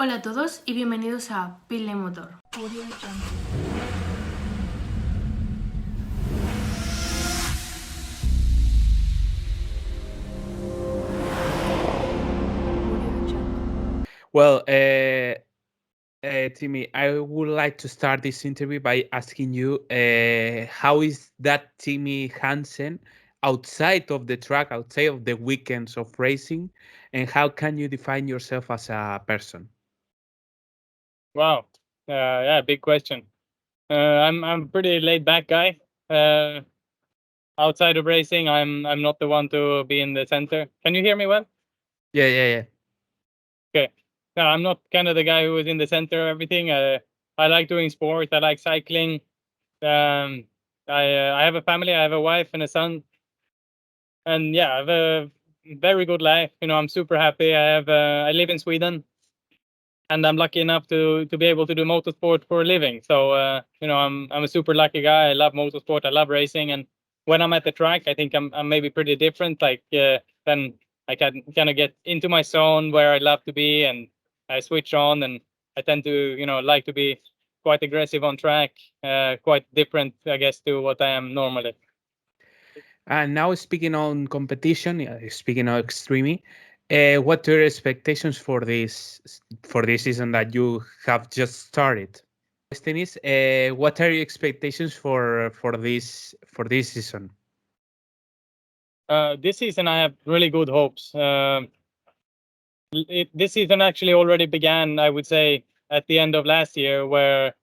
Hola a todos y bienvenidos a Pile Motor. Well, Timmy, I would like to start this interview by asking you how is that Timmy Hansen outside of the track, outside of the weekends of racing, and how can you define yourself as a person? Wow. Yeah, big question. I'm a pretty laid back guy. Uh, Outside of racing, I'm not the one to be in the center. Can you hear me well? Yeah. Okay. No, I'm not kind of the guy who is in the center of everything. I like doing sports. I like cycling. Um, I have a family. I have a wife and a son, and yeah, I have a very good life. I'm super happy. I live in Sweden, and I'm lucky enough to be able to do motorsport for a living. So I'm a super lucky guy. I love motorsport. I love racing, and when I'm at the track, I think I'm maybe pretty different. Then I can kind of get into my zone where I love to be, and I switch on, and I tend to like to be quite aggressive on track. Quite different, I guess, to what I am normally. And now speaking on competition, speaking of extreme, what are your expectations for this season that you have just started? Question is, what are your expectations for this season? This season, I have really good hopes. This season actually already began, I would say, at the end of last year, where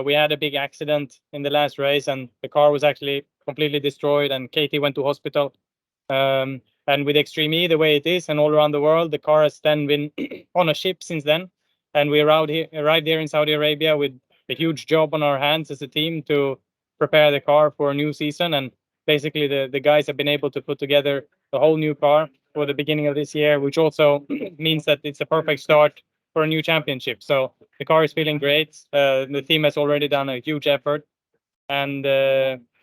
we had a big accident in the last race, and the car was actually completely destroyed, and Katie went to hospital. And with Extreme E, the way it is, and all around the world, the car has then been on a ship since then. And we arrived here in Saudi Arabia with a huge job on our hands as a team to prepare the car for a new season. And basically, the guys have been able to put together a whole new car for the beginning of this year, which also means that it's a perfect start for a new championship. So the car is feeling great. The team has already done a huge effort, and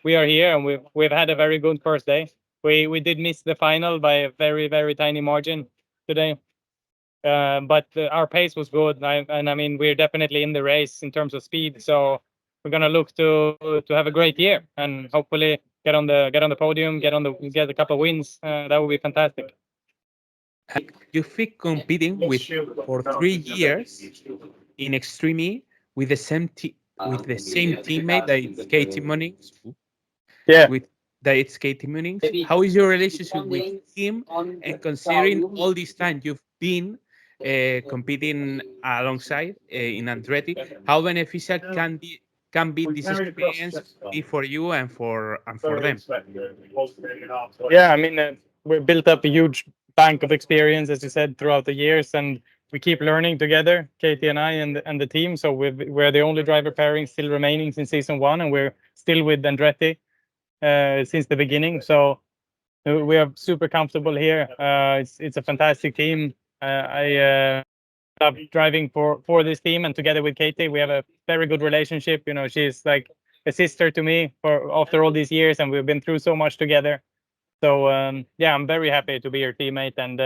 we are here, and we've had a very good first day. We did miss the final by a very tiny margin today, but our pace was good, and I mean we're definitely in the race in terms of speed. So we're gonna look to have a great year and hopefully get on the podium, get a couple of wins. That would be fantastic. You've been competing for 3 years in Extreme E with with the same teammate that it's Katie Munnings, Yeah. with that it's Katie Munnings. How is your relationship with him? And considering all this time you've been competing alongside in Andretti, how beneficial can be this experience be for you and for them? Yeah, I mean, we built up a huge bank of experience, as you said, throughout the years, and we keep learning together, Katie and I and the team. So we're the only driver pairing still remaining since season one, and we're still with Andretti since the beginning. So we are super comfortable here. It's a fantastic team. I love driving for this team, and together with Katie, we have a very good relationship. She's like a sister to me for after all these years, and we've been through so much together. So yeah, I'm very happy to be your teammate, and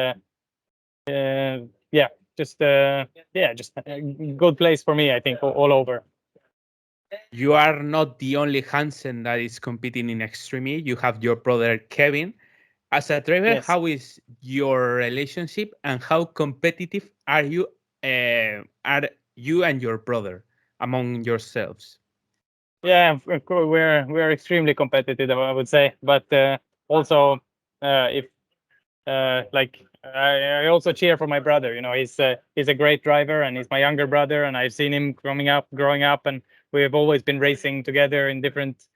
yeah, just just a good place for me. I think all over. You are not the only Hansen that is competing in Extreme E. You have your brother Kevin. As a driver, Yes. how is your relationship and how competitive are you and your brother among yourselves? Yeah, of course, we're extremely competitive, I would say. But also, if like I also cheer for my brother. He's a great driver, and he's my younger brother, and I've seen him growing up, and we have always been racing together in different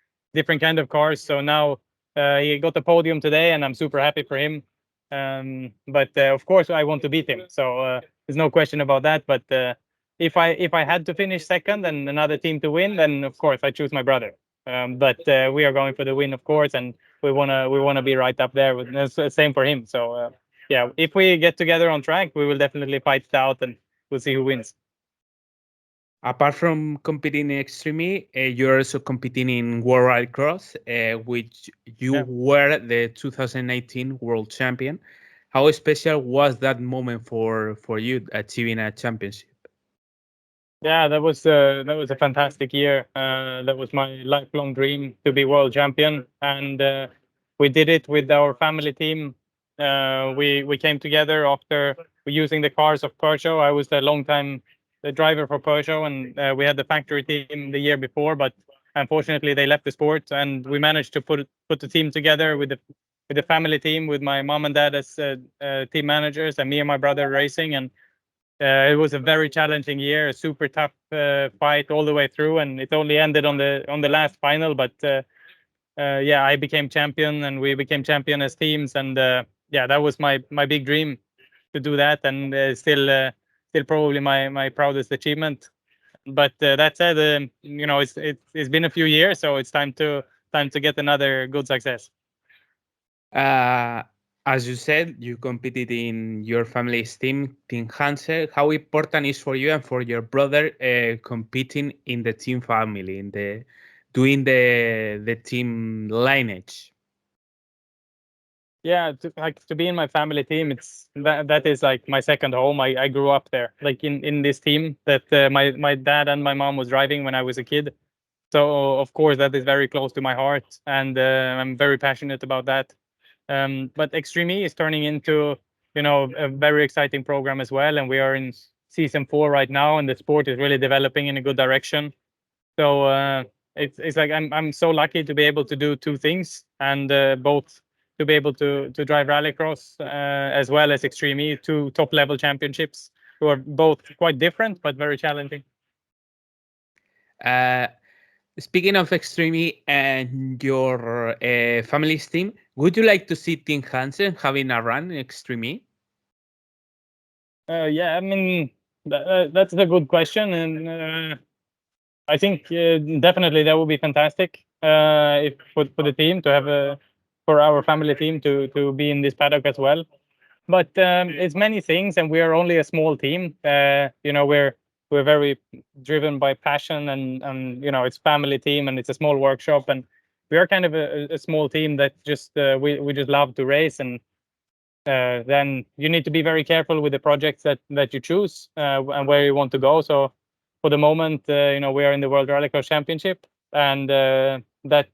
kind of cars. So now he got the podium today, and I'm super happy for him. But of course, I want to beat him. So there's no question about that. But if I had to finish second and another team to win, then of course I choose my brother. But we are going for the win, of course, and we wanna be right up there. With same for him. So yeah, if we get together on track, we will definitely fight it out, and we'll see who wins. Apart from competing in Extreme E, you're also competing in World Rallycross, which you Yeah. were the 2019 World Champion. How special was that moment for you achieving a championship? Yeah, that was a fantastic year. That was my lifelong dream to be world champion, and we did it with our family team. We came together after using the cars of Peugeot. I was the long time the driver for Peugeot, and we had the factory team the year before, but unfortunately they left the sport, and we managed to put the team together with the family team, with my mom and dad as team managers, and me and my brother racing. And it was a very challenging year, a super tough fight all the way through, and it only ended on the last final. But yeah, I became champion, and we became champion as teams, and yeah, that was my big dream to do that, and still probably my proudest achievement. But that said, it's been a few years, so it's time to get another good success. Uh, as you said, you competed in your family's team, Team Hansen. How important is for you and for your brother competing in the team family, in the doing the team lineage? Yeah, to be in my family team, it's that is like my second home. I grew up there, like in this team that my dad and my mom was driving when I was a kid. So of course that is very close to my heart, and I'm very passionate about that. But Extreme E is turning into a very exciting program as well, and we are in season 4 right now, and the sport is really developing in a good direction. So it's like I'm so lucky to be able to do two things, and both to be able to drive rallycross as well as Extreme E, two top level championships, who are both quite different but very challenging. Uh, Speaking of Extreme and your family's team, would you like to see Team Hansen having a run in Extreme? Yeah, I mean that's a good question, and I think definitely that would be fantastic if for the team to have for our family team to be in this paddock as well. But it's many things, and we are only a small team. We're very driven by passion, and it's family team, and it's a small workshop, and we are kind of a small team that just we just love to race. And then you need to be very careful with the projects that you choose and where you want to go. So for the moment, we are in the World Rallycross Championship, and that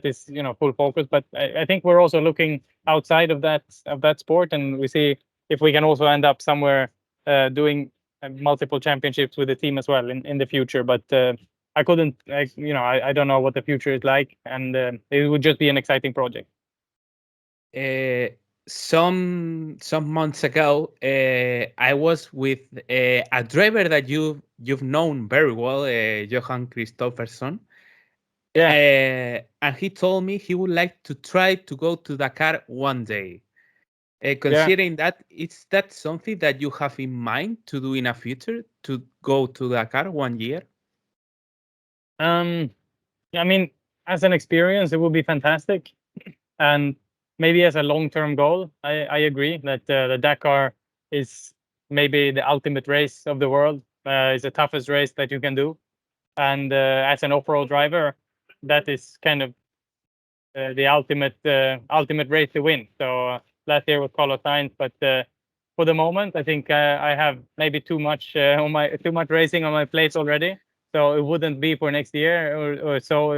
is full focus. But I think we're also looking outside of that sport, and we see if we can also end up somewhere doing multiple championships with the team as well in the future. But I couldn't, I don't know what the future is like, and it would just be an exciting project. Uh, some months ago, I was with a driver that you've known very well, Johan Kristoffersson. Yeah. And he told me he would like to try to go to Dakar one day. Yeah. Considering that, is that something that you have in mind to do in a future, to go to Dakar one year? I mean, as an experience, it would be fantastic, and maybe as a long-term goal, I agree that the Dakar is maybe the ultimate race of the world. It's the toughest race that you can do, and as an off-road driver, that is kind of the ultimate race to win. So last year was Carlos Sainz, but for the moment, I think I have maybe too much too much racing on my plate already. So it wouldn't be for next year or so,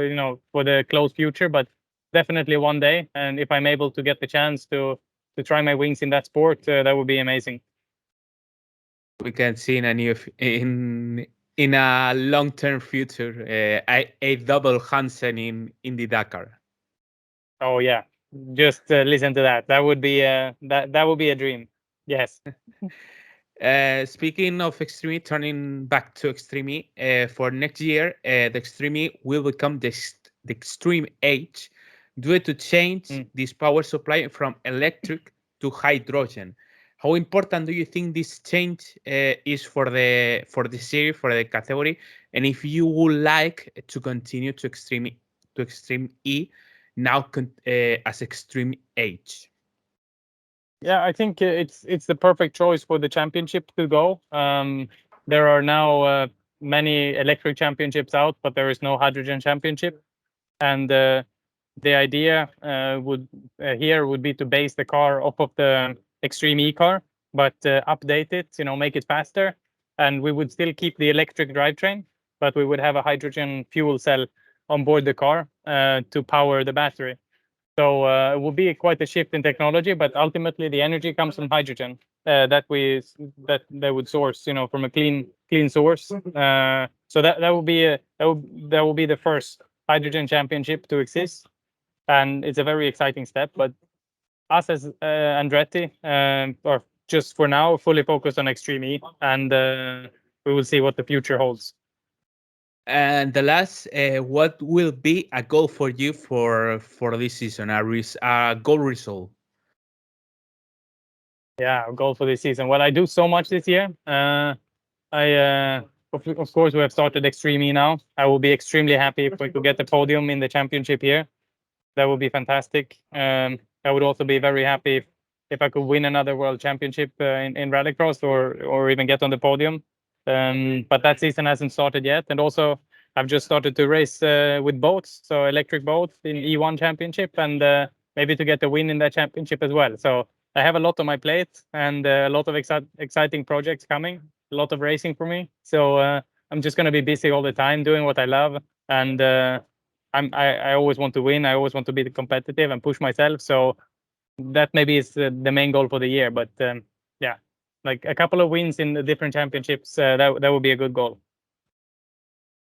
for the close future, but definitely one day. And if I'm able to get the chance to try my wings in that sport, that would be amazing. We can see in a new in a long term future a double Hansen in the Dakar. Oh yeah, just listen to that. That would be that would be a dream. Yes. Speaking of Extreme, turning back to Extreme, for next year, the Extreme will become the Extreme H due to change Mm. this power supply from electric to hydrogen. How important do you think this change is for the series, for the category, and if you would like to continue to Extreme E now as Extreme H? Yeah, I think it's the perfect choice for the championship to go. There are now many electric championships out, but there is no hydrogen championship. And the idea would here would be to base the car off of the Extreme E car, but update it, make it faster. and we would still keep the electric drivetrain, but we would have a hydrogen fuel cell on board the car to power the battery. So it will be quite a shift in technology, but ultimately the energy comes from hydrogen that they would source, from a clean source. So that will be that will be the first hydrogen championship to exist, and it's a very exciting step. But us as Andretti, or just for now, fully focused on Extreme E, and we will see what the future holds. And the last, what will be a goal for you for this season? A goal result. Yeah, goal for this season. Well, I do so much this year. Of course, we have started Extreme E now. I will be extremely happy if we could get the podium in the championship here. That would be fantastic. I would also be very happy if I could win another world championship in rallycross or even get on the podium. But that season hasn't started yet. And also, I've just started to race with boats, so electric boats in E1 championship, and maybe to get the win in that championship as well. So I have a lot on my plate and a lot of exciting projects coming, a lot of racing for me. So I'm just going to be busy all the time doing what I love. And I always want to win. I always want to be competitive and push myself. So that maybe is the main goal for the year. But yeah, like a couple of wins in the different championships, that would be a good goal.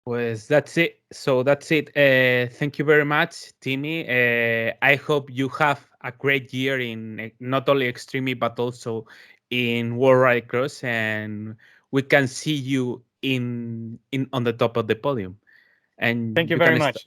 Pues that's it. So that's it. Thank you very much, Timmy. I hope you have a great year in not only Extreme, but also in World Rallycross, and we can see you in on the top of the podium. And Thank you you very can much.